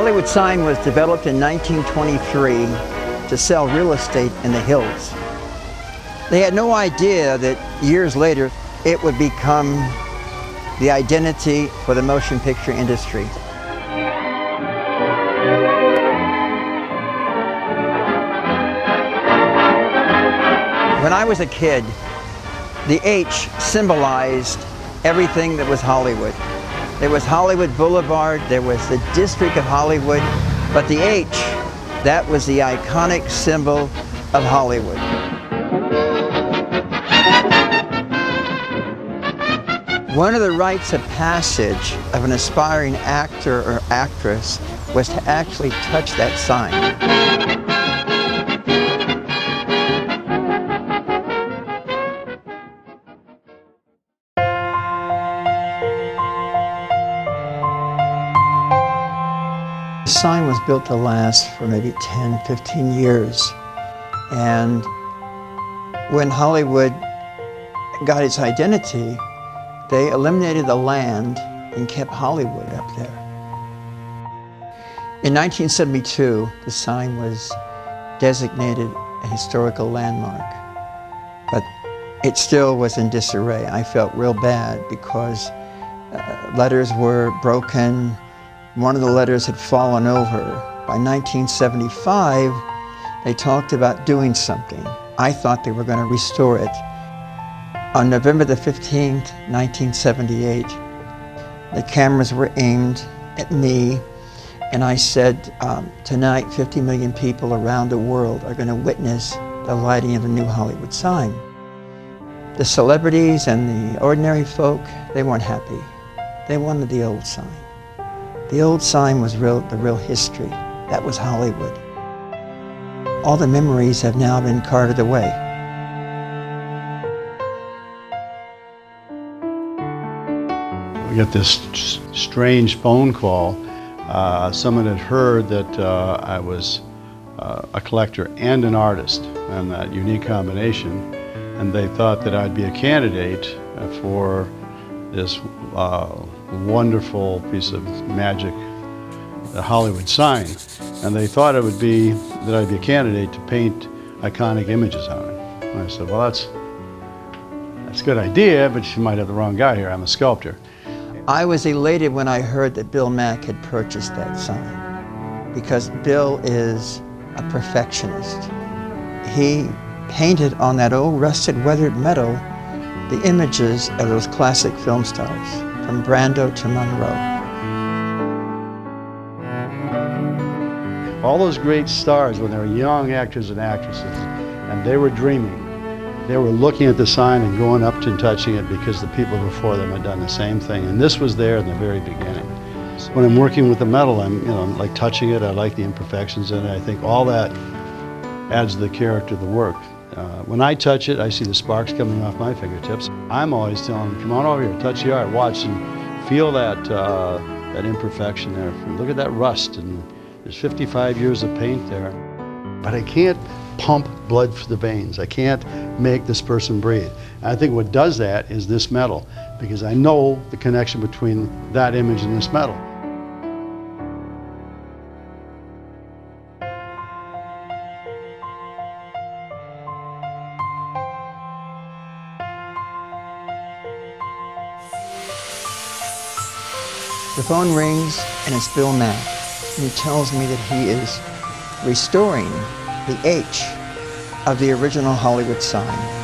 Hollywood sign was developed in 1923 to sell real estate in the hills. They had no idea that years later it would become the identity for the motion picture industry. When I was a kid, the H symbolized everything that was Hollywood. There was Hollywood Boulevard, there was the District of Hollywood, but the H, that was the iconic symbol of Hollywood. One of the rites of passage of an aspiring actor or actress was to actually touch that sign. The sign was built to last for maybe 10, 15 years. And when Hollywood got its identity, they eliminated the land and kept Hollywood up there. In 1972, the sign was designated a historical landmark, but it still was in disarray. I felt real bad because letters were broken. One of the letters had fallen over. By 1975, they talked about doing something. I thought they were going to restore it. On November the 15th, 1978, the cameras were aimed at me, and I said, tonight 50 million people around the world are going to witness the lighting of a new Hollywood sign. The celebrities and the ordinary folk, they weren't happy. They wanted the old sign. The old sign was the real history. That was Hollywood. All the memories have now been carted away. We got this strange phone call. Someone had heard that I was a collector and an artist, and that unique combination, and they thought that I'd be a candidate for this wonderful piece of magic, the Hollywood sign. And they thought it would be that I'd be a candidate to paint iconic images on it. And I said, well, that's a good idea, but you might have the wrong guy here. I'm a sculptor. I was elated when I heard that Bill Mack had purchased that sign, because Bill is a perfectionist. He painted on that old rusted weathered metal the images of those classic film stars, from Brando to Monroe. All those great stars, when they were young actors and actresses, and they were dreaming, they were looking at the sign and going up to and touching it because the people before them had done the same thing. And this was there in the very beginning. So when I'm working with the metal, I'm like touching it. I like the imperfections in it. I think all that adds to the character of the work. When I touch it, I see the sparks coming off my fingertips. I'm always telling them, come on over here, touch the art, watch and feel that, that imperfection there. Look at that rust, and there's 55 years of paint there. But I can't pump blood through the veins. I can't make this person breathe. And I think what does that is this metal, because I know the connection between that image and this metal. The phone rings, and it's Bill Mack. And he tells me that he is restoring the H of the original Hollywood sign.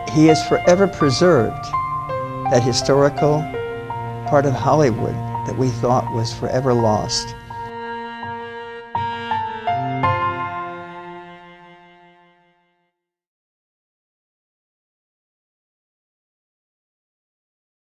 he has forever preserved that historical part of Hollywood that we thought was forever lost.